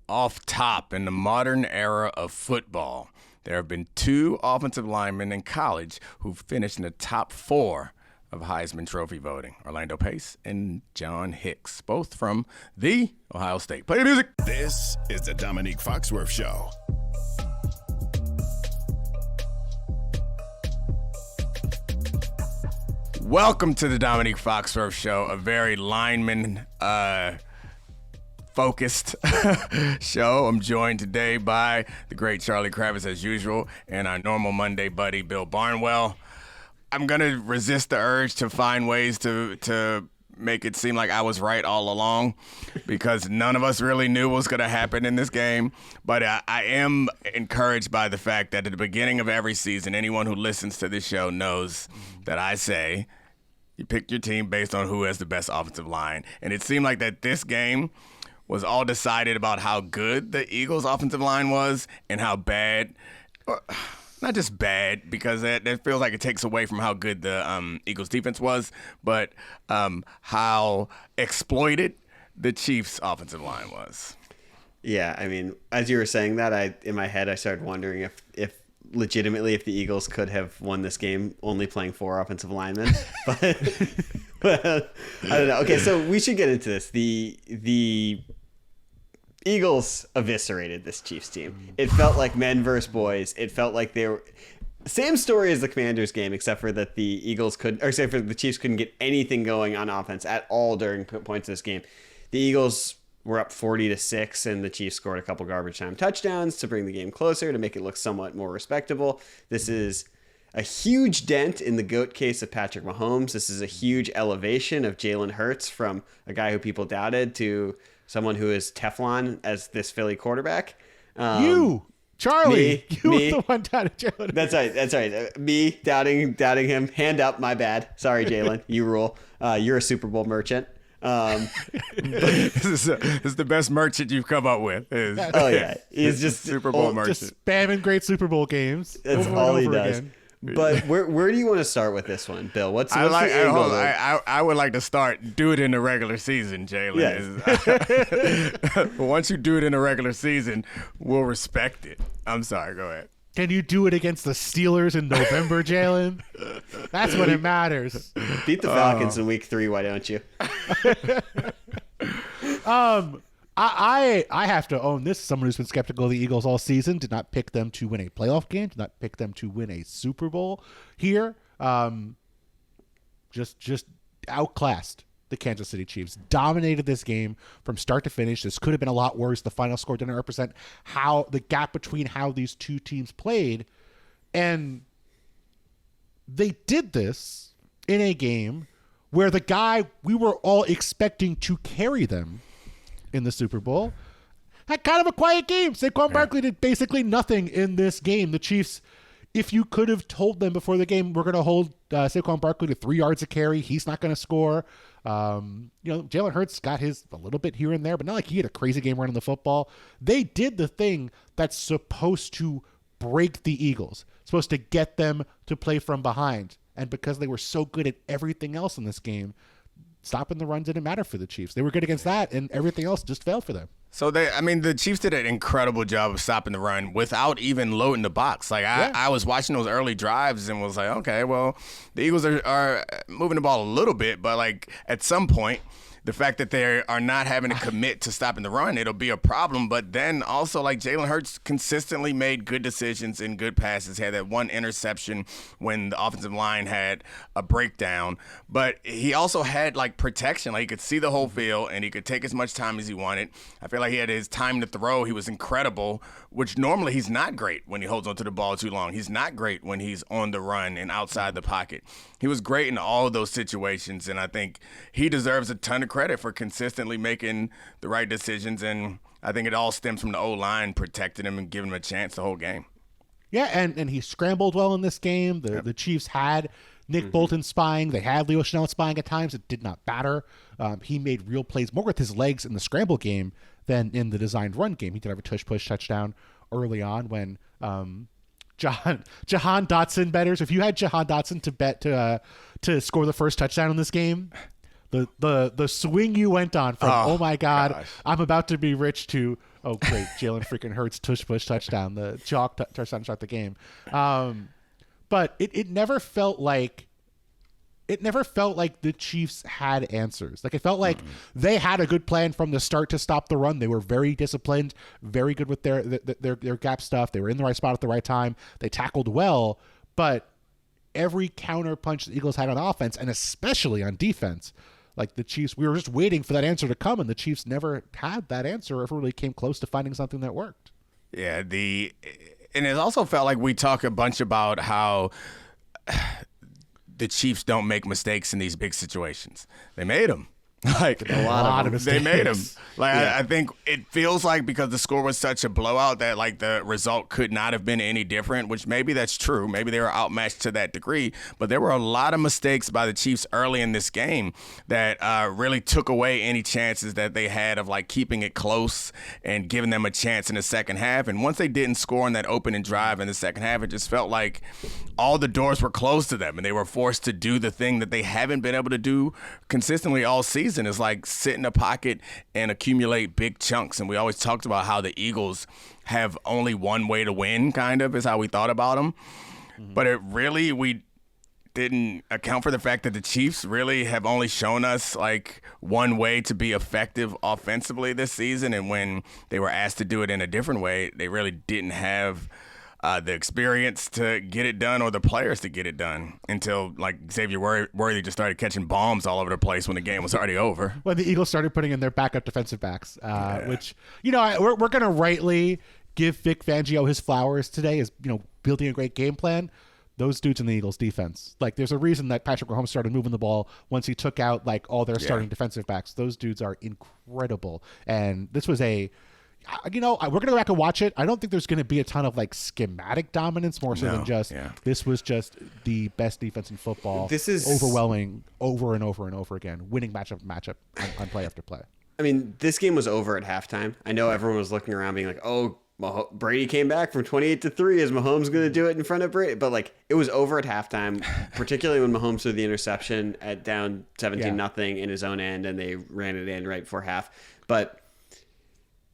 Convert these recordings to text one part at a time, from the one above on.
Off top, in the modern era of football, there have been two offensive linemen in college who finished in the top 4 of Heisman Trophy voting. Orlando Pace and John Hicks, both from the Ohio State. Play the music. This is the Domonique Foxworth Show. Welcome to the Domonique Foxworth Show, a very lineman focused show. I'm joined today by the great Charlie Kravitz as usual and our normal Monday buddy Bill Barnwell. I'm going to resist the urge to find ways to make it seem like I was right all along because none of us really knew what was going to happen in this game. But I am encouraged by the fact that at the beginning of every season, anyone who listens to this show knows that I say you pick your team based on who has the best offensive line. And it seemed like that this game was all decided about how good the Eagles' offensive line was and how bad, not just bad, because that feels like it takes away from how good the Eagles' defense was, but how exploited the Chiefs' offensive line was. Yeah, I mean, as you were saying that, in my head I started wondering if legitimately if the Eagles could have won this game only playing 4 offensive linemen, but I don't know. Okay, so we should get into this. The Eagles eviscerated this Chiefs team. It felt like men versus boys. It felt like they were same story as the Commanders game, except for that the Chiefs couldn't get anything going on offense at all during points of this game. The Eagles were up 40-6, and the Chiefs scored a couple garbage time touchdowns to bring the game closer, to make it look somewhat more respectable. This is a huge dent in the GOAT case of Patrick Mahomes. This is a huge elevation of Jalen Hurts from a guy who people doubted to someone who is Teflon as this Philly quarterback. Charlie, you me. were the one doubting Jalen. That's right. Me doubting him. Hand up, my bad. Sorry, Jalen. You rule. You're a Super Bowl merchant. This is the best merchant you've come up with. He's just Super Bowl merchant. Just spamming great Super Bowl games. That's over all and he over does. again. But where do you want to start with this one, Bill? What's the angle? I would like to start. Do it in the regular season, Jalen. Yes. Once you do it in the regular season, we'll respect it. I'm sorry. Go ahead. Can you do it against the Steelers in November, Jalen? That's when it matters. Beat the Falcons in week 3. Why don't you? I have to own this. Someone who's been skeptical of the Eagles all season, did not pick them to win a playoff game, did not pick them to win a Super Bowl here. Just outclassed the Kansas City Chiefs. Dominated this game from start to finish. This could have been a lot worse. The final score didn't represent how the gap between how these two teams played. And they did this in a game where the guy we were all expecting to carry them in the Super Bowl had kind of a quiet game. Saquon Barkley did basically nothing in this game. The Chiefs, if you could have told them before the game, we're going to hold Saquon Barkley to 3 yards a carry, he's not going to score. Jalen Hurts got his a little bit here and there, but not like he had a crazy game running the football. They did the thing that's supposed to break the Eagles, supposed to get them to play from behind. And because they were so good at everything else in this game, stopping the run didn't matter for the Chiefs. They were good against that, and everything else just failed for them. So the Chiefs did an incredible job of stopping the run without even loading the box. I was watching those early drives and was like, okay, well, the Eagles are moving the ball a little bit, but like at some point, the fact that they are not having to commit to stopping the run, it'll be a problem. But then also, like, Jalen Hurts consistently made good decisions and good passes. He had that one interception when the offensive line had a breakdown. But he also had, like, protection. Like, he could see the whole field, and he could take as much time as he wanted. I feel like he had his time to throw. He was incredible, which normally he's not great when he holds onto the ball too long. He's not great when he's on the run and outside the pocket. He was great in all of those situations, and I think he deserves a ton of credit for consistently making the right decisions, and I think it all stems from the O-line protecting him and giving him a chance the whole game. Yeah, and he scrambled well in this game. The Chiefs had Nick Bolton spying. They had Leo Chenal spying at times. It did not matter. He made real plays more with his legs in the scramble game than in the designed run game. He did have a tush-push touchdown early on when Jahan Dotson bettors. If you had Jahan Dotson to bet to score the first touchdown in this game, The swing you went on from oh my God, gosh. I'm about to be rich to oh great, Jalen freaking Hurts tush push touchdown, the chalk touchdown to start the game. But it never felt like the Chiefs had answers. Like it felt like they had a good plan from the start to stop the run. They were very disciplined, very good with their gap stuff. They were in the right spot at the right time. They tackled well, but every counter punch the Eagles had on offense and especially on defense, like the Chiefs, we were just waiting for that answer to come, and the Chiefs never had that answer or ever really came close to finding something that worked. Yeah, and it also felt like we talk a bunch about how the Chiefs don't make mistakes in these big situations. They made them. Like A lot of mistakes. They made them. Like Yeah. I think it feels like because the score was such a blowout that like the result could not have been any different, which maybe that's true. Maybe they were outmatched to that degree, but there were a lot of mistakes by the Chiefs early in this game that really took away any chances that they had of like keeping it close and giving them a chance in the second half. And once they didn't score in that opening drive in the second half, it just felt like all the doors were closed to them and they were forced to do the thing that they haven't been able to do consistently all season. Is like sit in a pocket and accumulate big chunks. And we always talked about how the Eagles have only one way to win, kind of, is how we thought about them. But we didn't account for the fact that the Chiefs really have only shown us like one way to be effective offensively this season. And when they were asked to do it in a different way, they really didn't have the experience to get it done or the players to get it done until like Xavier Worthy just started catching bombs all over the place when the game was already over. When the Eagles started putting in their backup defensive backs, which, we're going to rightly give Vic Fangio his flowers today as, building a great game plan. Those dudes in the Eagles defense, like there's a reason that Patrick Mahomes started moving the ball once he took out like all their starting defensive backs. Those dudes are incredible. And this was we're going to go back and watch it. I don't think there's going to be a ton of like schematic dominance more so than just this was just the best defense in football. This is overwhelming over and over and over again, winning matchup on play after play. I mean, this game was over at halftime. I know everyone was looking around being like, oh, Brady came back from 28-3. Is Mahomes going to do it in front of Brady? But like it was over at halftime, particularly when Mahomes threw the interception at down 17-0 in his own end and they ran it in right before half. But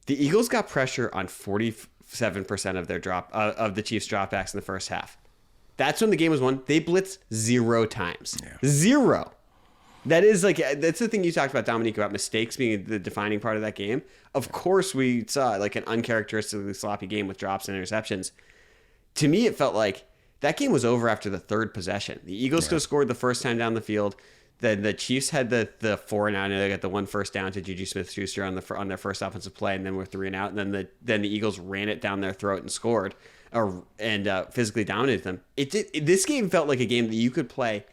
the Eagles got pressure on 47% of their of the Chiefs' dropbacks in the first half. That's when the game was won. They blitzed 0 times. Yeah. 0. That's the thing you talked about, Domonique, about mistakes being the defining part of that game. Of course, we saw like an uncharacteristically sloppy game with drops and interceptions. To me, it felt like that game was over after the third possession. The Eagles could have scored the first time down the field. Then the Chiefs had the 4-and-out, and they got the one first down to Juju Smith-Schuster on their first offensive play, and then we're 3-and-out, and then the Eagles ran it down their throat and scored, and physically dominated them. This game felt like a game that you could play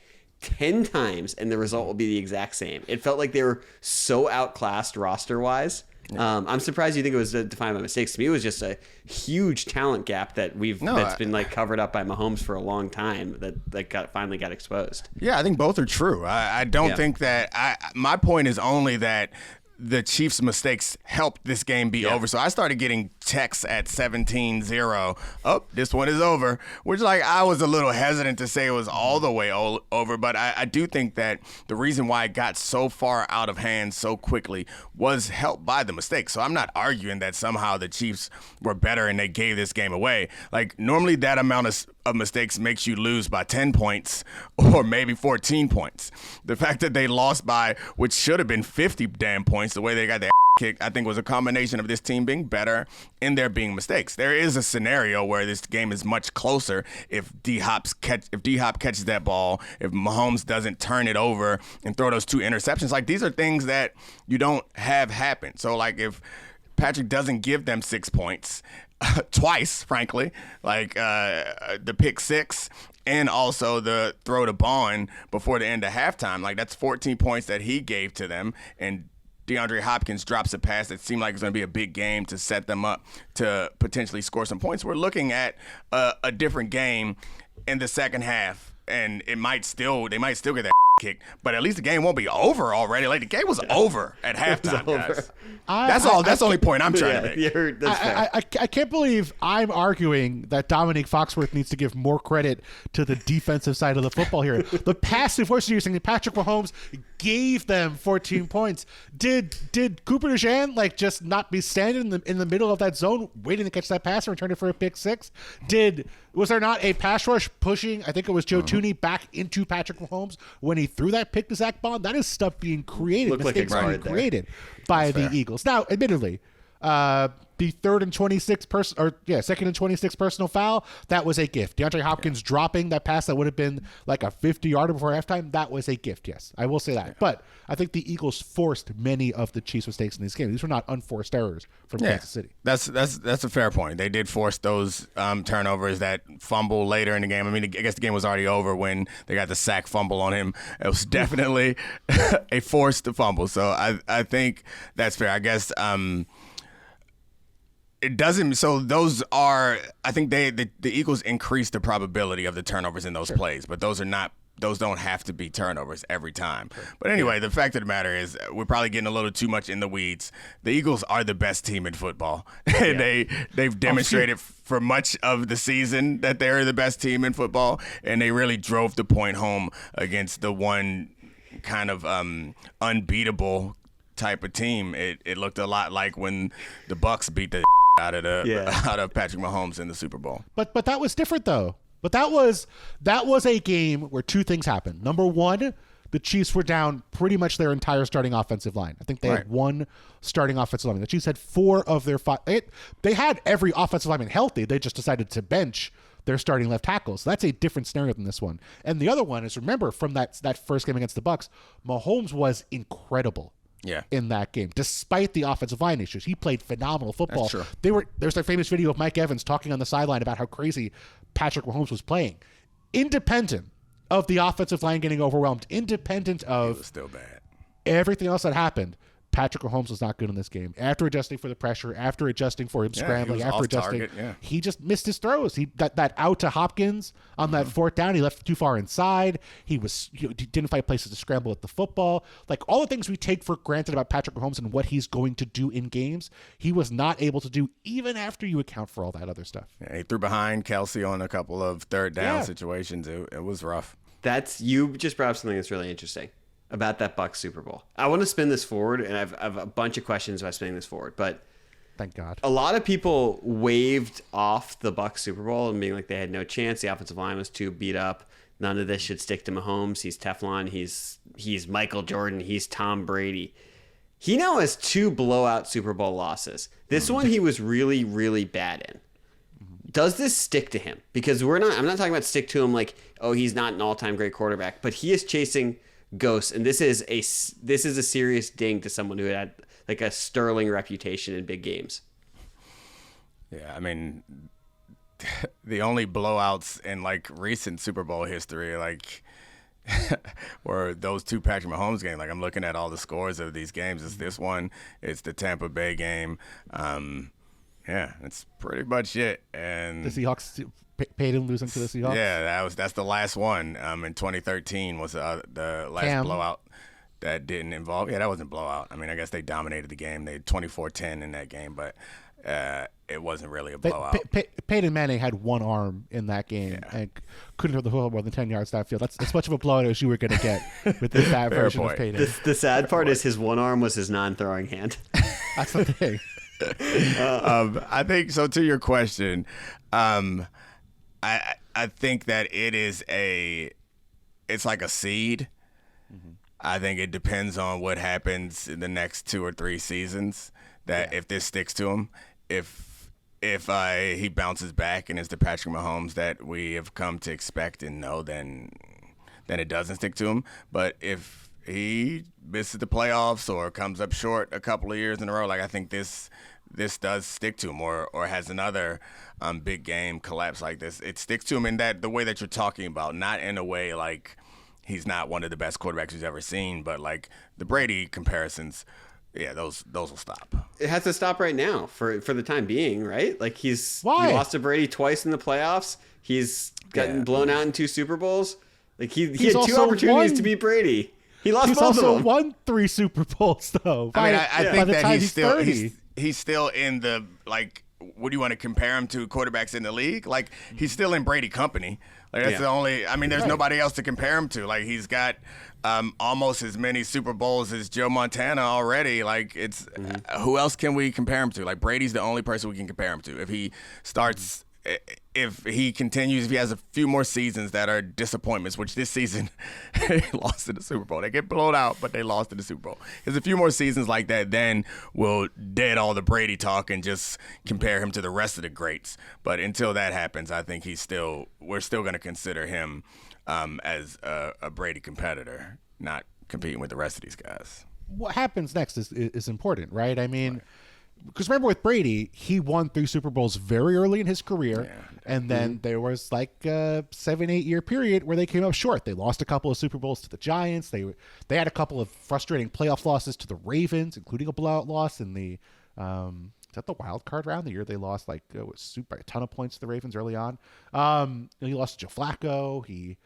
10 times, and the result will be the exact same. It felt like they were so outclassed roster-wise. I'm surprised you think it was defined by mistakes. To me, it was just a huge talent gap that's been like covered up by Mahomes for a long time that finally got exposed. Yeah, I think both are true. I don't think that my point is only that the Chiefs' mistakes helped this game be over. So I started getting texts at 17-0. Oh, this one is over. Which, like, I was a little hesitant to say it was all the way over. But I do think that the reason why it got so far out of hand so quickly was helped by the mistakes. So I'm not arguing that somehow the Chiefs were better and they gave this game away. Like, normally that amount of mistakes makes you lose by 10 points or maybe 14 points. The fact that they lost by, which should have been 50 damn points, the way they got their kicked, I think was a combination of this team being better and there being mistakes. There is a scenario where this game is much closer if D-Hop catches that ball, if Mahomes doesn't turn it over and throw those 2 interceptions. Like, these are things that you don't have happen. So, like, if Patrick doesn't give them 6 points twice, frankly, like the pick 6 and also the throw to Bond before the end of halftime, like that's 14 points that he gave to them, and DeAndre Hopkins drops a pass that seemed like it's going to be a big game to set them up to potentially score some points. We're looking at a different game in the second half, and they might still get that kicked, but at least the game won't be over already. Like, the game was over at halftime, guys. That's the only point I'm trying to make. I can't believe I'm arguing that Domonique Foxworth needs to give more credit to the defensive side of the football here. The passive force, you're saying Patrick Mahomes gave them 14 points. Did Cooper DeJean like just not be standing in the middle of that zone waiting to catch that pass and return it for a pick six? Was there not a pass rush pushing, I think it was Joe Tooney, back into Patrick Mahomes when he threw that pick to Zach Bond? That is stuff being created. Mistakes being created by the Eagles. Now, admittedly, the second and 26 personal foul, that was a gift. DeAndre Hopkins dropping that pass that would have been like a 50-yarder before halftime, that was a gift, yes. I will say that. Yeah. But I think the Eagles forced many of the Chiefs' mistakes in this game. These were not unforced errors from Kansas City. That's a fair point. They did force those turnovers, that fumble later in the game. I mean, I guess the game was already over when they got the sack fumble on him. It was definitely a forced fumble. So I think that's fair. I guess it doesn't. So those are. I think the Eagles increase the probability of the turnovers in those plays, but those don't have to be turnovers every time. Sure. But anyway, the fact of the matter is we're probably getting a little too much in the weeds. The Eagles are the best team in football. And they've demonstrated for much of the season that they're the best team in football, and they really drove the point home against the one kind of unbeatable type of team. It looked a lot like when the Bucs beat the out of Patrick Mahomes in the Super Bowl. But that was different though. But that was a game where two things happened. Number one, the Chiefs were down pretty much their entire starting offensive line. I think they had one starting offensive lineman. The Chiefs had 4 of their 5. They had every offensive lineman healthy. They just decided to bench their starting left tackle. So that's a different scenario than this one. And the other one is, remember from that first game against the Bucs, Mahomes was incredible. In that game, despite the offensive line issues, he played phenomenal football. That's true. There's that famous video of Mike Evans talking on the sideline about how crazy Patrick Mahomes was playing, independent of the offensive line getting overwhelmed, independent of it was still bad. Everything else that happened. Patrick Mahomes was not good in this game. After adjusting for the pressure, after adjusting for him scrambling, after adjusting, he just missed his throws. That out to Hopkins on that fourth down, he left too far inside. He didn't find places to scramble at the football. Like all the things we take for granted about Patrick Mahomes and what he's going to do in games, he was not able to do even after you account for all that other stuff. Yeah, he threw behind Kelsey on a couple of third down situations. It was rough. You just brought up something that's really interesting about that Bucs Super Bowl. I want to spin this forward, and I've a bunch of questions about spinning this forward, but thank God. A lot of people waved off the Bucs Super Bowl and being like they had no chance. The offensive line was too beat up. None of this should stick to Mahomes. He's Teflon. He's Michael Jordan. He's Tom Brady. He now has 2 blowout Super Bowl losses. This one he was really, really bad in. Does this stick to him? Because I'm not talking about stick to him like, oh, he's not an all-time great quarterback, but he is chasing ghosts, and this is a serious ding to someone who had like a sterling reputation in big games. Yeah, I mean, the only blowouts in like recent Super Bowl history, like, were those 2 Patrick Mahomes games. Like, I'm looking at all the scores of these games. It's this one. It's the Tampa Bay game. Yeah, it's pretty much it. And the Seahawks. Peyton losing to the Seahawks. Yeah, that's the last one. In 2013 was the last blowout that didn't involve. Yeah, that wasn't blowout. I mean, I guess they dominated the game. They 24-10 in that game, but it wasn't really a blowout. Peyton Manning had one arm in that game and couldn't throw the ball more than 10 yards downfield. That's as much of a blowout as you were going to get with this bad version of Peyton. The sad part is his one arm was his non-throwing hand. That's the thing. I think so. To your question, I think that it's like a seed. Mm-hmm. I think it depends on what happens in the next 2 or 3 seasons. If this sticks to him, if he bounces back and is the Patrick Mahomes that we have come to expect and know, then it doesn't stick to him. But if he misses the playoffs or comes up short a couple of years in a row, like I think this does stick to him, or has another big game collapse like this. It sticks to him in the way that you're talking about, not in a way like he's not one of the best quarterbacks he's ever seen, but like the Brady comparisons, those will stop. It has to stop right now for the time being, right? Like he lost to Brady twice in the playoffs. He's gotten blown out in 2 Super Bowls. Like he had 2 opportunities to beat Brady. He lost both of them. He's also won 3 Super Bowls though. I think that he's still in the like what do you want to compare him to quarterbacks in the league? Like, he's still in Brady company. Like, that's the only. I mean, there's nobody else to compare him to. Like, he's got almost as many Super Bowls as Joe Montana already. Like, it's who else can we compare him to? Like, Brady's the only person we can compare him to. If he starts. If he continues, if he has a few more seasons that are disappointments, which this season they lost in the Super Bowl. They get blown out, but they lost in the Super Bowl. There's a few more seasons like that, then we'll dead all the Brady talk and just compare him to the rest of the greats. But until that happens, I think we're still going to consider him as a Brady competitor, not competing with the rest of these guys. What happens next is important, right? I mean, because remember with Brady, he won 3 Super Bowls very early in his career, and then there was like a 7-8 year period where they came up short. They lost a couple of Super Bowls to the Giants. They had a couple of frustrating playoff losses to the Ravens, including a blowout loss in the is that the wild card round? The year they lost by a ton of points to the Ravens early on. He lost to Joe Flacco. He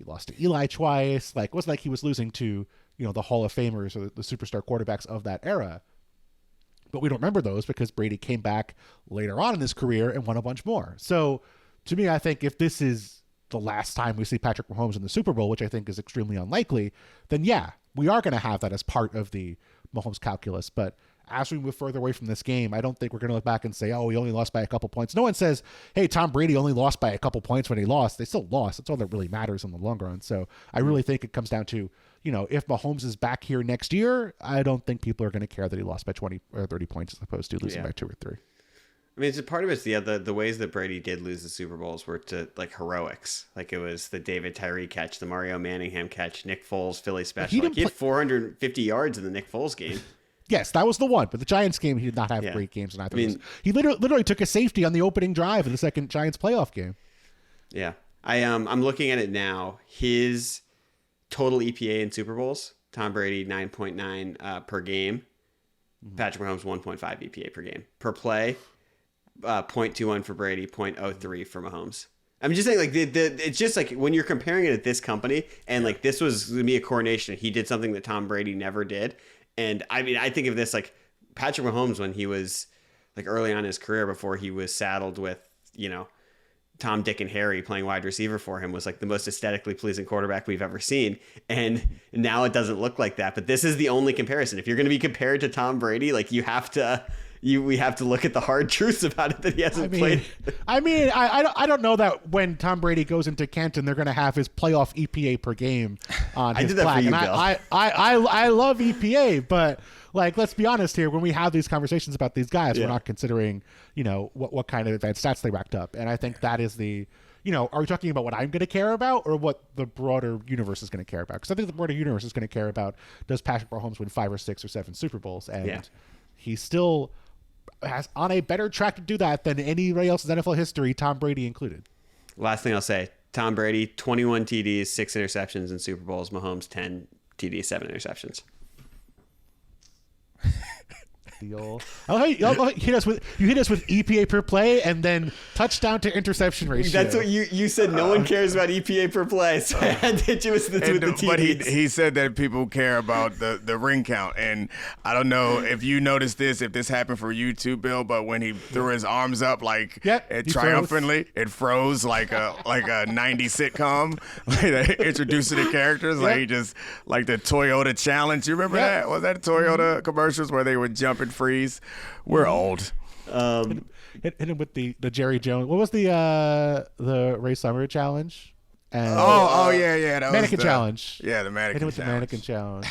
lost to Eli twice. Like, it wasn't like he was losing to the Hall of Famers or the superstar quarterbacks of that era. But we don't remember those because Brady came back later on in his career and won a bunch more. So to me, I think if this is the last time we see Patrick Mahomes in the Super Bowl, which I think is extremely unlikely, then yeah, we are going to have that as part of the Mahomes calculus. But as we move further away from this game, I don't think we're going to look back and say, oh, he only lost by a couple points. No one says, hey, Tom Brady only lost by a couple points when he lost. They still lost. That's all that really matters in the long run. So I really think it comes down to, if Mahomes is back here next year, I don't think people are going to care that he lost by 20 or 30 points as opposed to losing by 2 or 3. I mean, it's a part of it's the ways that Brady did lose the Super Bowls were to like heroics. Like, it was the David Tyree catch, the Mario Manningham catch, Nick Foles Philly special. He had 450 yards in the Nick Foles game. Yes, that was the one. But the Giants game, he did not have great games in either. He literally took a safety on the opening drive in the second Giants playoff game. Yeah, I'm looking at it now. His total EPA in Super Bowls: Tom Brady 9.9 per game, Patrick Mahomes 1.5 EPA per game. Per play, 0.21 for Brady, 0.03 for Mahomes. I'm just saying, like, it's just like when you're comparing it at this company, and like this was going to be a coronation. He did something that Tom Brady never did. And I mean, I think of this like Patrick Mahomes when he was like early on in his career before he was saddled with, Tom, Dick, and Harry playing wide receiver for him was like the most aesthetically pleasing quarterback we've ever seen. And now it doesn't look like that. But this is the only comparison. If you're going to be compared to Tom Brady, like we have to look at the hard truths about it that he hasn't played. I don't know that when Tom Brady goes into Canton, they're going to have his playoff EPA per game on his plaque. And I love EPA, but like, let's be honest here. When we have these conversations about these guys, we're not considering, what kind of advanced stats they racked up. And I think that is the, are we talking about what I'm going to care about or what the broader universe is going to care about? Because I think the broader universe is going to care about, does Patrick Mahomes win 5 or 6 or 7 Super Bowls? And he still has on a better track to do that than anybody else in NFL history, Tom Brady included. Last thing I'll say, Tom Brady, 21 TDs, 6 interceptions in Super Bowls. Mahomes, 10 TDs, 7 interceptions. You hit us with EPA per play and then touchdown to interception ratio. That's what you said. No one cares about EPA per play, so I had to hit you with the TDs. But he said that people care about the ring count, and I don't know if you noticed this, if this happened for you too, Bill. But when he threw his arms up triumphantly, it froze like a 90s sitcom. Like they introducing the characters, like he just like the Toyota challenge. You remember that? Was that Toyota commercials where they would jump and freeze? We're old. Hit him with the Jerry Jones. What was the Ray Summer challenge? And that mannequin was challenge. Yeah, the mannequin. Hit him with challenge. the mannequin challenge.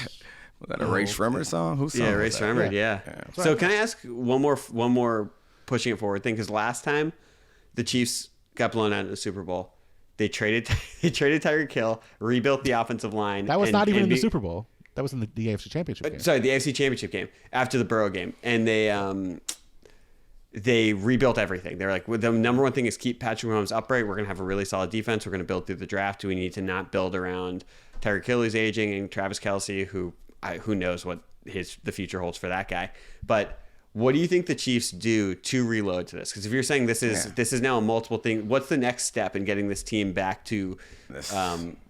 Was that a Ray Shremmer song? Whose song? Yeah, Ray Shremmer. Yeah. So can I ask one more pushing it forward thing? Because last time the Chiefs got blown out in the Super Bowl, they traded Tyreek Hill, rebuilt the offensive line. That was not even in the Super Bowl. That was in the AFC Championship game. Sorry, the AFC Championship game after the Burrow game, and they rebuilt everything. They're like, the number one thing is keep Patrick Mahomes upright. We're gonna have a really solid defense. We're gonna build through the draft. Do we need to not build around Tyreek Hill, who's aging, and Travis Kelce, who knows what the future holds for that guy? But what do you think the Chiefs do to reload to this? Because if you're saying this is now a multiple thing, what's the next step in getting this team back to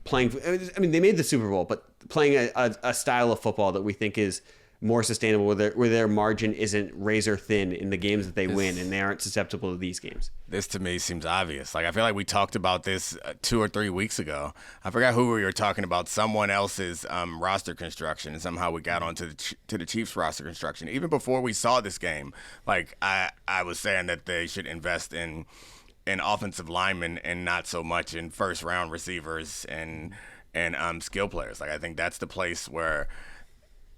playing? I mean, they made the Super Bowl, but playing a style of football that we think is more sustainable, where their margin isn't razor thin in the games that they win, and they aren't susceptible to these games. This to me seems obvious. Like, I feel like we talked about this 2 or 3 weeks ago. I forgot who we were talking about. Someone else's roster construction, and somehow we got onto the Chiefs roster construction. Even before we saw this game, like I was saying that they should invest in offensive linemen and not so much in first round receivers and skill players. Like, I think that's the place where,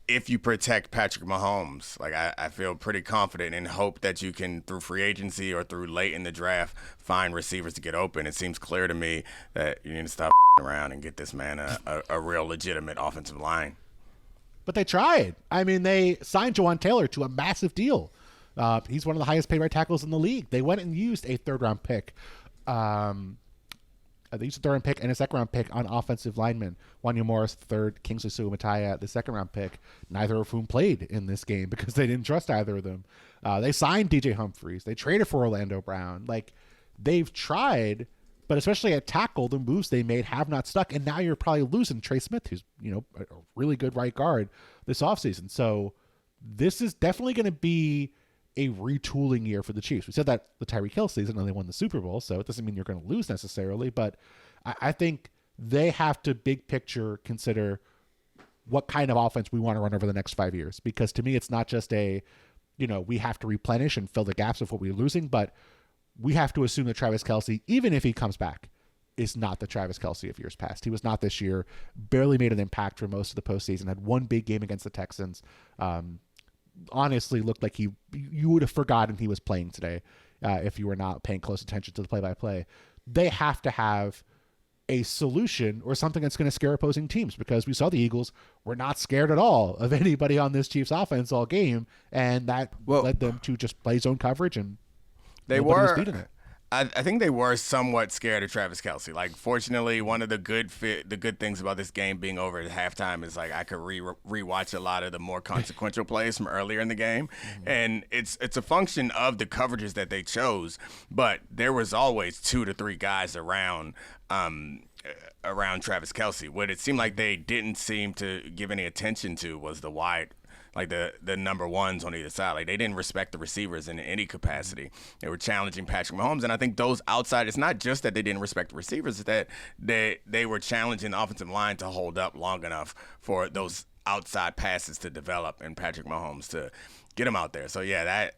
if you protect Patrick Mahomes, like I feel pretty confident and hope that you can, through free agency or through late in the draft, find receivers to get open. It seems clear to me that you need to stop around and get this man a real legitimate offensive line. But they tried. I mean, they signed Jawan Taylor to a massive deal. He's one of the highest paid right tackles in the league. They went and used a third-round pick. They used a third-round pick and a second-round pick on offensive linemen. Wanya Morris, the third, Kingsley Su'Mataya, the second-round pick, neither of whom played in this game because they didn't trust either of them. They signed DJ Humphries. They traded for Orlando Brown. Like, they've tried, but especially at tackle, the moves they made have not stuck. And now you're probably losing Trey Smith, who's, a really good right guard this offseason. So this is definitely going to be a retooling year for the Chiefs. We said that the Tyreek Hill season, and they won the Super Bowl, so it doesn't mean you're going to lose necessarily, but I think they have to big picture consider what kind of offense we want to run over the next 5 years, because to me it's not just we have to replenish and fill the gaps of what we're losing, but we have to assume that Travis Kelce, even if he comes back, is not the Travis Kelce of years past. He was not this year, barely made an impact for most of the postseason, had one big game against the Texans, honestly looked like you would have forgotten he was playing today if you were not paying close attention to the play-by-play. They have to have a solution or something that's going to scare opposing teams, because we saw the Eagles were not scared at all of anybody on this Chiefs offense all game, and that led them to just play zone coverage, and they was beating it. I think they were somewhat scared of Travis Kelce. Like, fortunately, one of the good things about this game being over at halftime is, like, I could rewatch a lot of the more consequential plays from earlier in the game, and it's a function of the coverages that they chose. But there was always 2 to 3 guys around Travis Kelce. What it seemed like they didn't seem to give any attention to was the wide, like the number ones on either side. Like, they didn't respect the receivers in any capacity. They were challenging Patrick Mahomes, and I think those outside, it's not just that they didn't respect the receivers, it's that they were challenging the offensive line to hold up long enough for those outside passes to develop and Patrick Mahomes to get them out there. So yeah, that,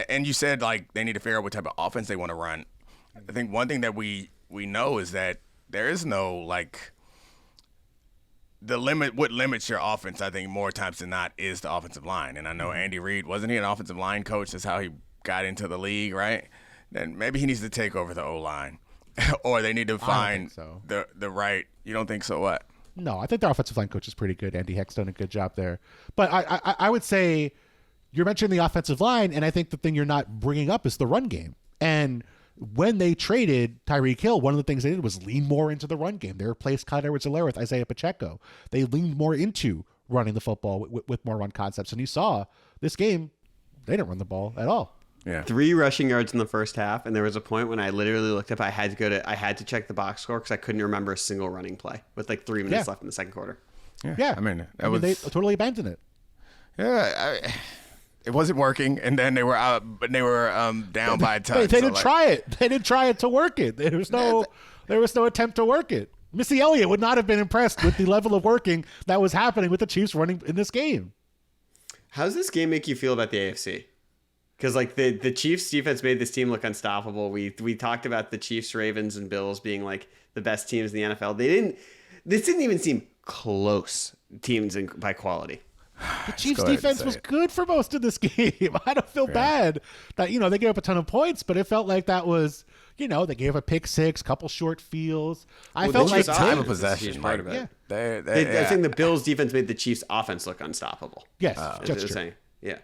and you said, like, they need to figure out what type of offense they want to run. I think one thing that we know is that there is no, like, what limits your offense, I think, more times than not, is the offensive line. And I know Andy Reid, wasn't he an offensive line coach? That's how he got into the league, right? Then maybe he needs to take over the O-line. Or they need to find the right. You don't think so? What? No, I think their offensive line coach is pretty good. Andy Heck's done a good job there. But I would say you're mentioning the offensive line, and I think the thing you're not bringing up is the run game. And when they traded Tyreek Hill, one of the things they did was lean more into the run game. They replaced Clyde Edwards-Helaire with Isaiah Pacheco. They leaned more into running the football with more run concepts. And you saw this game, they didn't run the ball at all. Yeah. 3 rushing yards in the first half, and there was a point when I literally looked up. I had to check the box score because I couldn't remember a single running play with like 3 minutes left in the second quarter. Yeah. I mean, they totally abandoned it. Yeah. It wasn't working, and then they were out, but they were down by a touch. They didn't try it. They didn't try it to work it. There was no attempt to work it. Missy Elliott would not have been impressed with the level of working that was happening with the Chiefs running in this game. How does this game make you feel about the AFC? Because, like, the Chiefs defense made this team look unstoppable. We talked about the Chiefs, Ravens, and Bills being like the best teams in the NFL. This didn't even seem close teams by quality. The Chiefs defense was good for most of this game. I don't feel bad that, they gave up a ton of points, but it felt like that was, they gave a pick six, couple short fields. I felt like time of possession. Part of it. Yeah. I think the Bills defense made the Chiefs offense look unstoppable. Yes, that's true. Yeah.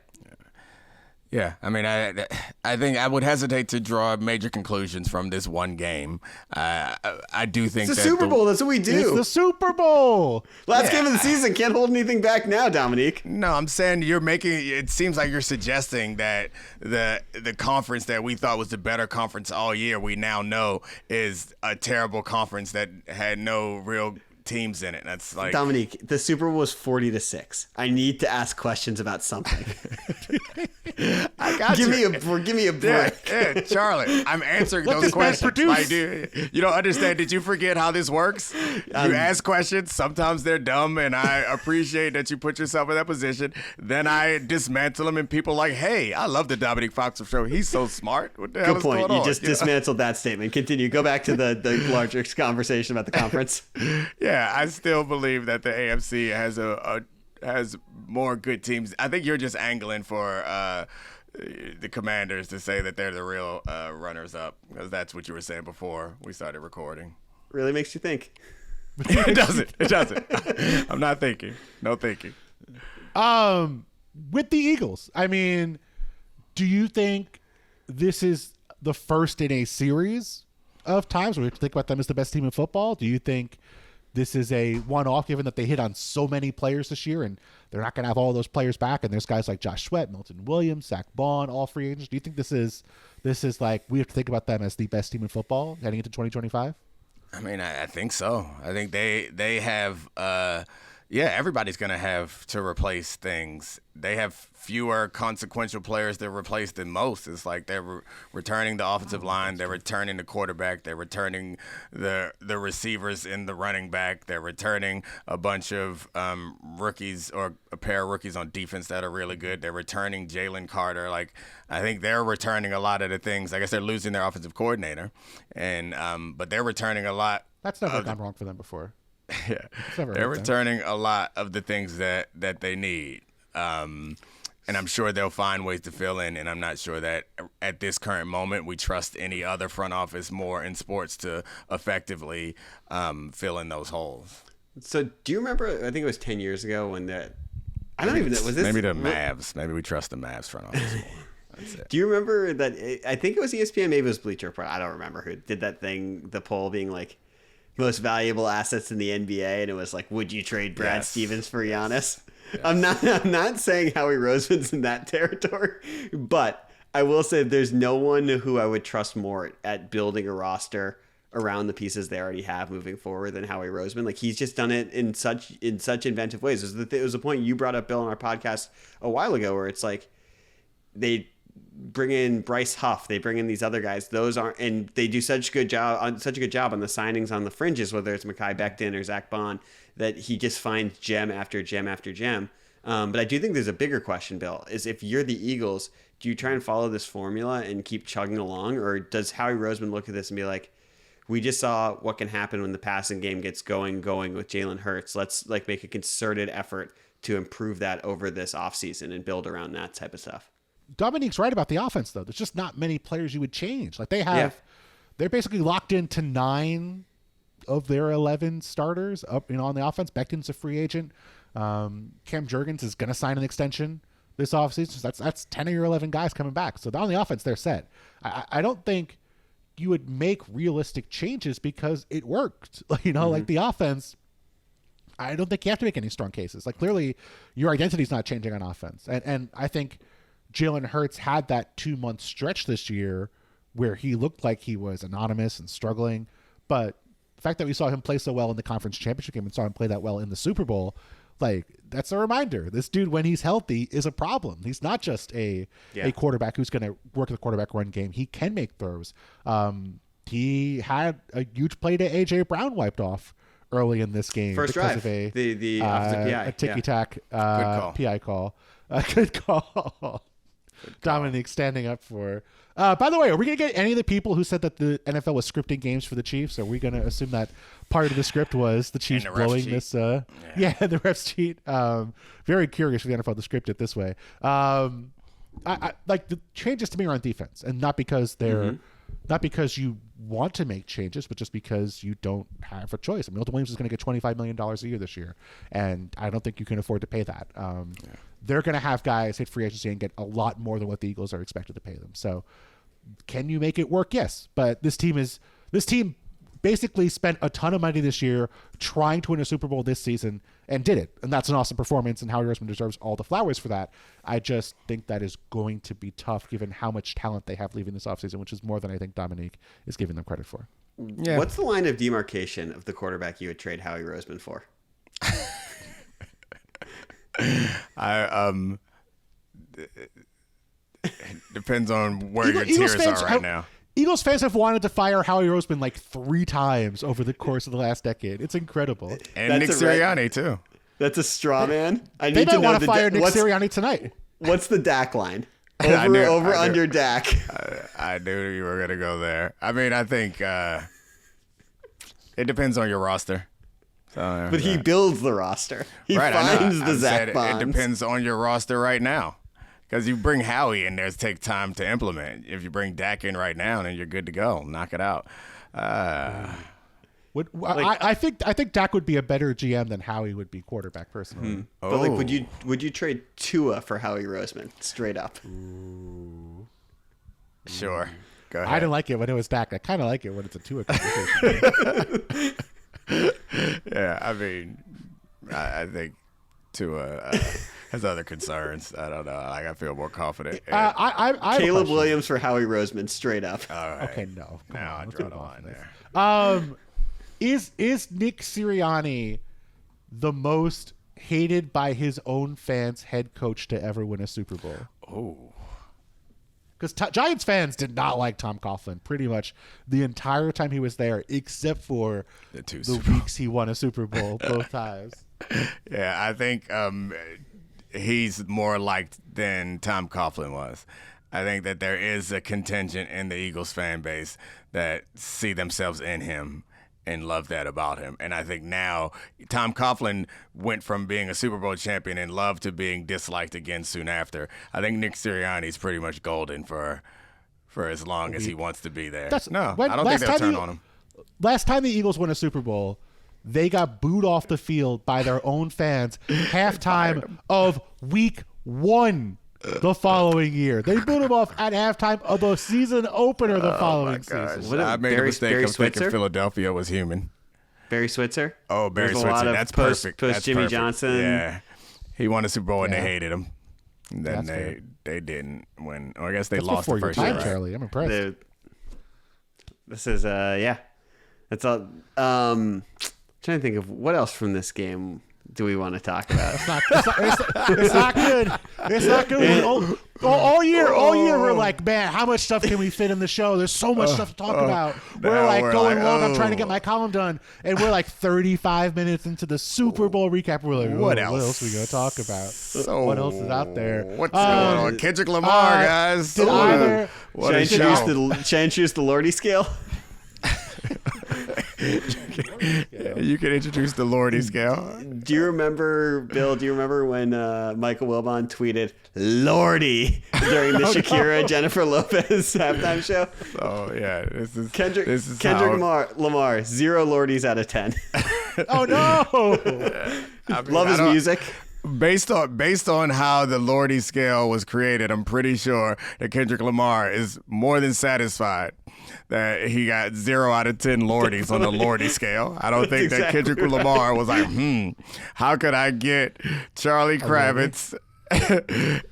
Yeah, I mean, I think I would hesitate to draw major conclusions from this one game. I do think it's the Super Bowl. That's what we do. It's the Super Bowl. Last game of the season. Can't hold anything back now, Domonique. No, I'm saying it seems like you're suggesting that the conference that we thought was the better conference all year, we now know is a terrible conference that had no real teams in it. That's like Domonique, the Super Bowl was 40-6. I need to ask questions about something. I got give you. Give me a break. Yeah, Charlotte, I'm answering those questions. Like, dude, you don't understand. Did you forget how this works? You ask questions. Sometimes they're dumb, and I appreciate that you put yourself in that position. Then I dismantle them, and people are like, hey, I love the Domonique Foxworth show. He's so smart. What the hell is going on? You just dismantled that statement. Continue. Go back to the larger conversation about the conference. Yeah, I still believe that the AFC has more good teams. I think you're just angling for the Commanders to say that they're the real runners-up, because that's what you were saying before we started recording. Really makes you think. It doesn't. It doesn't. I'm not thinking. No thinking. With the Eagles, I mean, do you think this is the first in a series of times where we have to think about them as the best team in football? Do you think this is a one-off, given that they hit on so many players this year and they're not going to have all those players back, and there's guys like Josh Sweat, Milton Williams, Zach Bond, all free agents? Do you think this is like we have to think about them as the best team in football heading into 2025? I mean, I think so. I think they have everybody's going to have to replace things. They have fewer consequential players to replace than most. It's like they're returning the offensive line. They're returning the quarterback. They're returning the receivers in the running back. They're returning a bunch of rookies, or a pair of rookies on defense that are really good. They're returning Jalen Carter. Like, I think they're returning a lot of the things. I guess they're losing their offensive coordinator, and but they're returning a lot. That's never gone wrong for them before. Yeah, they're returning a lot of the things that they need. And I'm sure they'll find ways to fill in, and I'm not sure that at this current moment we trust any other front office more in sports to effectively fill in those holes. So do you remember, I think it was 10 years ago when I don't even know, was this? Maybe the Mavs. Maybe we trust the Mavs front office more. That's it. Do you remember that? I think it was ESPN, maybe it was Bleacher Report. I don't remember who did that thing, the poll being like, most valuable assets in the NBA, and it was like, would you trade Brad Stevens for Giannis? Yes. I'm not saying Howie Roseman's in that territory, but I will say there's no one who I would trust more at building a roster around the pieces they already have moving forward than Howie Roseman. Like, he's just done it in such inventive ways. It was a point you brought up, Bill, on our podcast a while ago, where it's like they bring in Bryce Huff, they bring in these other guys. Those aren't, and they do such a good job on the signings on the fringes, whether it's Mekhi Becton or Zach Bond, that he just finds gem after gem after gem. But I do think there's a bigger question, Bill, is if you're the Eagles, do you try and follow this formula and keep chugging along, or does Howie Roseman look at this and be like, we just saw what can happen when the passing game gets going with Jalen Hurts. Let's like make a concerted effort to improve that over this offseason and build around that type of stuff. Dominique's right about the offense, though. There's just not many players you would change. Like they're basically locked into 9 of their 11 starters up, on the offense. Becton's a free agent. Cam Jurgens is going to sign an extension this offseason. So that's 10 of your 11 guys coming back. So on the offense, they're set. I don't think you would make realistic changes because it worked. Like the offense, I don't think you have to make any strong cases. Like, clearly your identity's not changing on offense. And I think Jalen Hurts had that 2-month stretch this year where he looked like he was anonymous and struggling. But the fact that we saw him play so well in the conference championship game and saw him play that well in the Super Bowl, like, that's a reminder. This dude, when he's healthy, is a problem. He's not just a quarterback who's going to work the quarterback run game. He can make throws. He had a huge play to A.J. Brown wiped off early in this game. First because drive. Of a PI. A ticky-tack PI call. Good call. Dominique standing up for. By the way, are we going to get any of the people who said that the NFL was scripting games for the Chiefs? Are we going to assume that part of the script was the Chiefs blowing this? The refs cheat. Very curious for the NFL to script it this way. I like the changes to me are on defense, and not because they're not because you want to make changes, but just because you don't have a choice. I mean, Milton Williams is going to get $25 million a year this year, and I don't think you can afford to pay that. They're going to have guys hit free agency and get a lot more than what the Eagles are expected to pay them. So can you make it work? Yes. But this team basically spent a ton of money this year trying to win a Super Bowl this season and did it. And that's an awesome performance, and Howie Roseman deserves all the flowers for that. I just think that is going to be tough given how much talent they have leaving this offseason, which is more than I think Domonique is giving them credit for. Yeah. What's the line of demarcation of the quarterback you would trade Howie Roseman for? Depends on where your tiers are right now. Eagles fans have wanted to fire Howie Roseman like 3 times over the course of the last decade. It's incredible. And Nick Sirianni, too. That's a straw man. They might want to fire Nick Sirianni tonight. What's the Dak line? Under Dak. I knew you were going to go there. I mean, I think it depends on your roster. So, but he builds the roster. He finds the Zach Bonds. It depends on your roster right now. Because you bring Howie in there, it takes time to implement. If you bring Dak in right now, then you're good to go. Knock it out. I think Dak would be a better GM than Howie would be quarterback, personally. But like, would you trade Tua for Howie Roseman straight up? Sure. Go ahead. I didn't like it when it was Dak. I kind of like it when it's a Tua conversation. Yeah, I mean, I think Tua has other concerns. I don't know. Like, I feel more confident. Caleb Williams for Howie Roseman straight up. All right. Okay, no. Now I draw the line there. Is Nick Sirianni the most hated by his own fans head coach to ever win a Super Bowl? Oh. Because Giants fans did not like Tom Coughlin pretty much the entire time he was there, except for the weeks he won a Super Bowl both times. Yeah, I think he's more liked than Tom Coughlin was. I think that there is a contingent in the Eagles fan base that see themselves in him and love that about him. And I think now Tom Coughlin went from being a Super Bowl champion and loved to being disliked again soon after. I think Nick Sirianni is pretty much golden for as long as he wants to be there. I don't think they'll turn on him. Last time the Eagles won a Super Bowl, they got booed off the field by their own fans halftime of week 1 the following year. They booed him off at halftime of the season opener the following season. I made a mistake of thinking Philadelphia was human. Barry Switzer? Oh, Barry Switzer. That's perfect. Post Jimmy Johnson. Yeah. He won a Super Bowl and they hated him. And then they didn't win. Or I guess they lost the first year. Charlie. I'm impressed. This is, That's all. Trying to think of what else from this game do we want to talk about? It's not good. It's not good. All year we're like, man, how much stuff can we fit in the show? There's so much stuff to talk about. We're like going long. I'm trying to get my column done, and we're like 35 minutes into the Super Bowl recap. We're like, what else are we gonna talk about? So, what else is out there? What's going on? Kendrick Lamar, guys. Should I introduce the Lordy scale? You can introduce the Lordy scale. Do you remember, Bill? Do you remember when Michael Wilbon tweeted "Lordy" during the Shakira Jennifer Lopez halftime show? Oh yeah, this is Kendrick Lamar 0 Lordies out of 10. Oh no! Love his music. Based on how the Lordy scale was created, I'm pretty sure that Kendrick Lamar is more than satisfied that he got 0 out of 10 Lordies on the Lordy scale. I don't think that Kendrick Lamar was like, how could I get Charlie Kravitz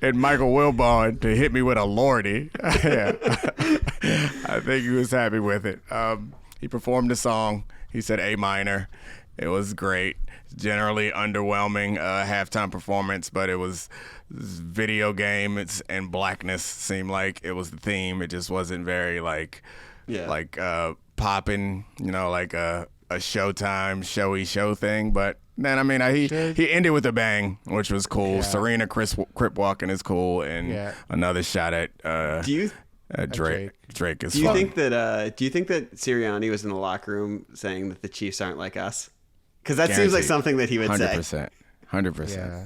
and Michael Wilbon to hit me with a Lordy? Yeah. I think he was happy with it. He performed the song. He said A minor. It was great. Generally underwhelming halftime performance, but it was video game and blackness seemed like it was the theme. It just wasn't very popping, like a Showtime showy show thing. But then he ended with a bang, which was cool. Yeah. Serena crip walking is cool, and another shot at Drake. Drake is. Do you think that Sirianni was in the locker room saying that the Chiefs aren't like us? Because that seems like something that he would 100%, say. 100%. Yeah.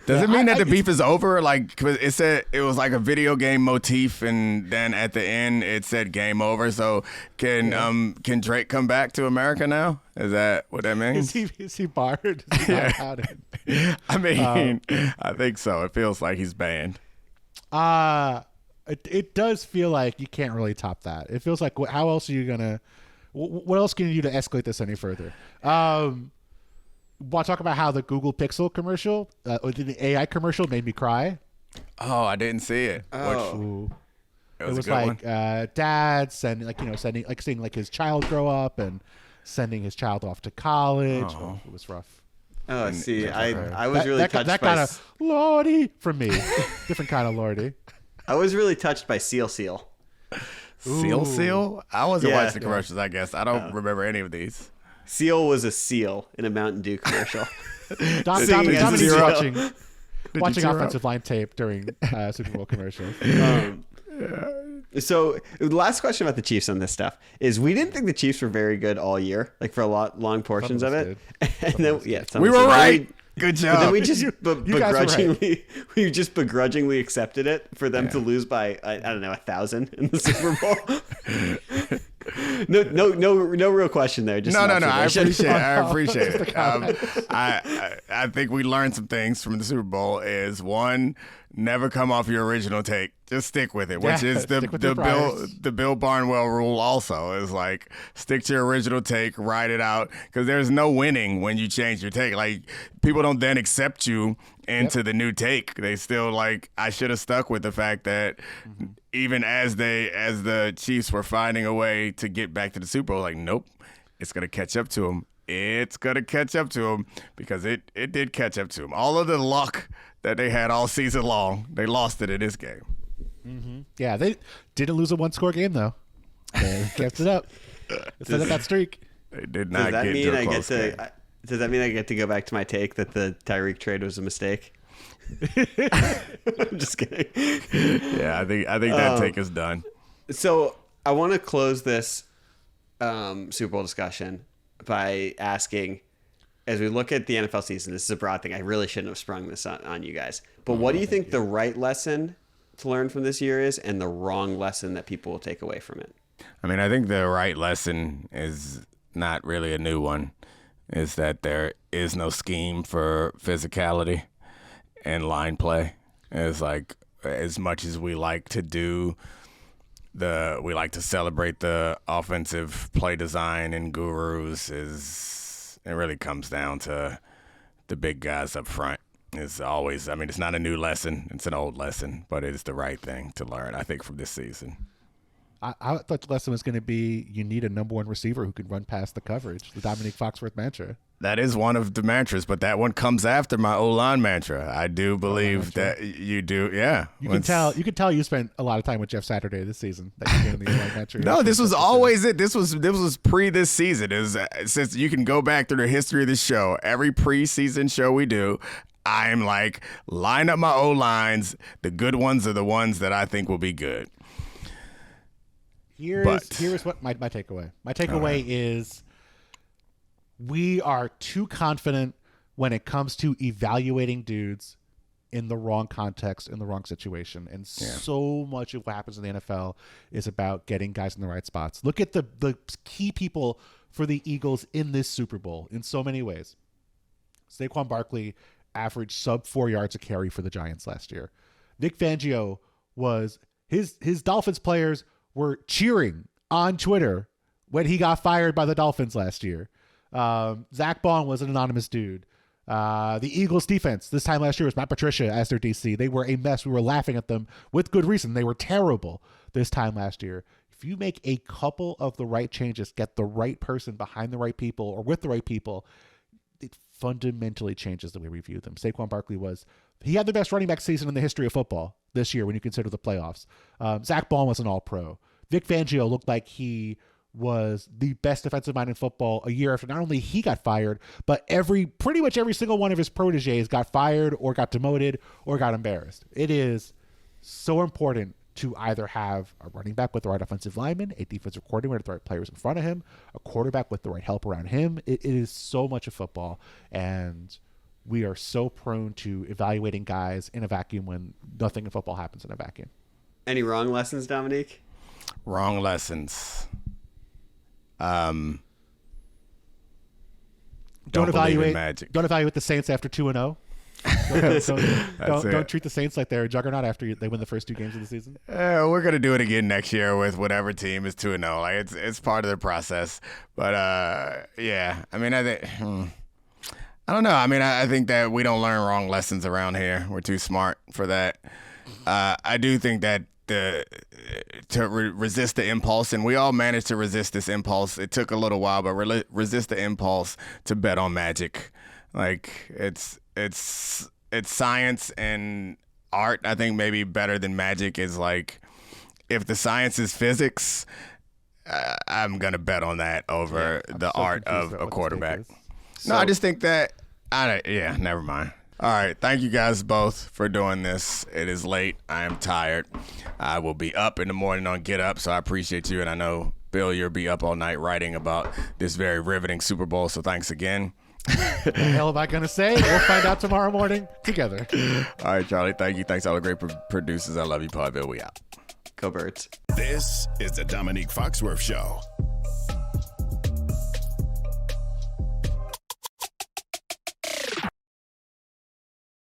Does it mean that the beef is over? Like, 'cause it said it was like a video game motif, and then at the end it said game over. So can Drake come back to America now? Is that what that means? Is he barred? Is he not outed? I mean, I think so. It feels like he's banned. It does feel like you can't really top that. It feels like how else are you gonna? What else can you do to escalate this any further? Want to talk about how the Google Pixel commercial, or the AI commercial, made me cry? Oh, I didn't see it. Ooh. It It was a good like one. dad sending, seeing like his child grow up and sending his child off to college. Oh, it was rough. Oh, see, I was really touched that by kind of Lordy from me. Different kind of Lordy. I was really touched by Seal. Seal? I wasn't Yeah. watching the commercials, I guess. I don't remember any of these. Seal was a seal in a Mountain Dew commercial. Dominique's Zero. watching zero? offensive line tape during Super Bowl commercials. So the last question about the Chiefs on this stuff is we didn't think the Chiefs were very good all year, like for long portions of it. And then some We of us were did. right. Good But then job. we just You guys were right. we just begrudgingly accepted it for them to lose by I don't know 1,000 in the Super Bowl. No real question there. Just No. an I observation. appreciate it. I think we learned some things from the Super Bowl. Is one, never come off your original take. Just stick with it, which is stick with your priors. the Bill Barnwell rule. Also, is like stick to your original take, ride it out, because there's no winning when you change your take. Like people don't then accept you into the new take. They still like I should have stuck with the fact that even as the Chiefs were finding a way to get back to the Super Bowl, like nope, it's gonna catch up to them. It's gonna catch up to them because it did catch up to them. All of the luck that they had all season long, they lost it in this game. Yeah, they didn't lose a one-score game though. They kept it up. Instead of that streak. They did Does not that get mean to a I get close game. to? Does that mean I get to go back to my take that the Tyreek trade was a mistake? I'm just kidding. Yeah, I think that take is done. So I want to close this Super Bowl discussion by asking, as we look at the NFL season, this is a broad thing. I really shouldn't have sprung this on you guys. But what do you think the right lesson to learn from this year is, and the wrong lesson that people will take away from it? I mean, I think the right lesson is not really a new one. Is that there is no scheme for physicality and line play. It's like as much as we like to do we like to celebrate the offensive play design and gurus, it really comes down to the big guys up front. It's always, I mean, it's not a new lesson. It's an old lesson, but it is the right thing to learn, I think, from this season. I thought the lesson was going to be you need a number one receiver who can run past the coverage, the Domonique Foxworth mantra. That is one of the mantras, but that one comes after my O-line mantra. I do believe that you do, yeah. You can tell you spent a lot of time with Jeff Saturday this season. That you're getting the O-line mantra. No, this was always it. This was pre this season. Since you can go back through the history of the show, every preseason show we do, I'm like, line up my O-lines. The good ones are the ones that I think will be good. Here's what my takeaway. My takeaway is we are too confident when it comes to evaluating dudes in the wrong context, in the wrong situation. And so much of what happens in the NFL is about getting guys in the right spots. Look at the key people for the Eagles in this Super Bowl in so many ways. Saquon Barkley averaged sub 4 yards a carry for the Giants last year. Nick Fangio was his Dolphins players were cheering on Twitter when he got fired by the Dolphins last year. Zach Bond was an anonymous dude. The Eagles defense this time last year was Matt Patricia as their DC. They were a mess. We were laughing at them with good reason. They were terrible this time last year. If you make a couple of the right changes, get the right person behind the right people or with the right people, it fundamentally changes the way we view them. Saquon Barkley he had the best running back season in the history of football this year when you consider the playoffs. Zach Bond was an all-pro. Vic Fangio looked like he was the best defensive mind in football a year after not only he got fired, but pretty much every single one of his proteges got fired or got demoted or got embarrassed. It is so important to either have a running back with the right offensive lineman, a defensive coordinator with the right players in front of him, a quarterback with the right help around him. It is so much of football, and we are so prone to evaluating guys in a vacuum when nothing in football happens in a vacuum. Any wrong lessons, Dominique? Wrong lessons. Don't evaluate magic. Don't evaluate the Saints after 2-0. Don't treat the Saints like they're a juggernaut after they win the first two games of the season. We're gonna do it again next year with whatever team is 2-0. Like it's part of the process. But yeah, I mean, I I don't know. I mean, I think that we don't learn wrong lessons around here. We're too smart for that. I do think that resist the impulse, and we all managed to resist this impulse. It took a little while, but resist the impulse to bet on Magic. Like it's science and art. I think maybe better than Magic is like if the science is physics, I'm gonna bet on that over the art of a quarterback. No, I just think that. Never mind. All right. Thank you guys both for doing this. It is late. I am tired. I will be up in the morning on Get Up, so I appreciate you. And I know, Bill, you'll be up all night writing about this very riveting Super Bowl, so thanks again. What the hell am I going to say? We'll find out tomorrow morning together. All right, Charlie. Thank you. Thanks to all the great producers. I love you, Pod Bill. We out. Go Birds. This is the Domonique Foxworth Show.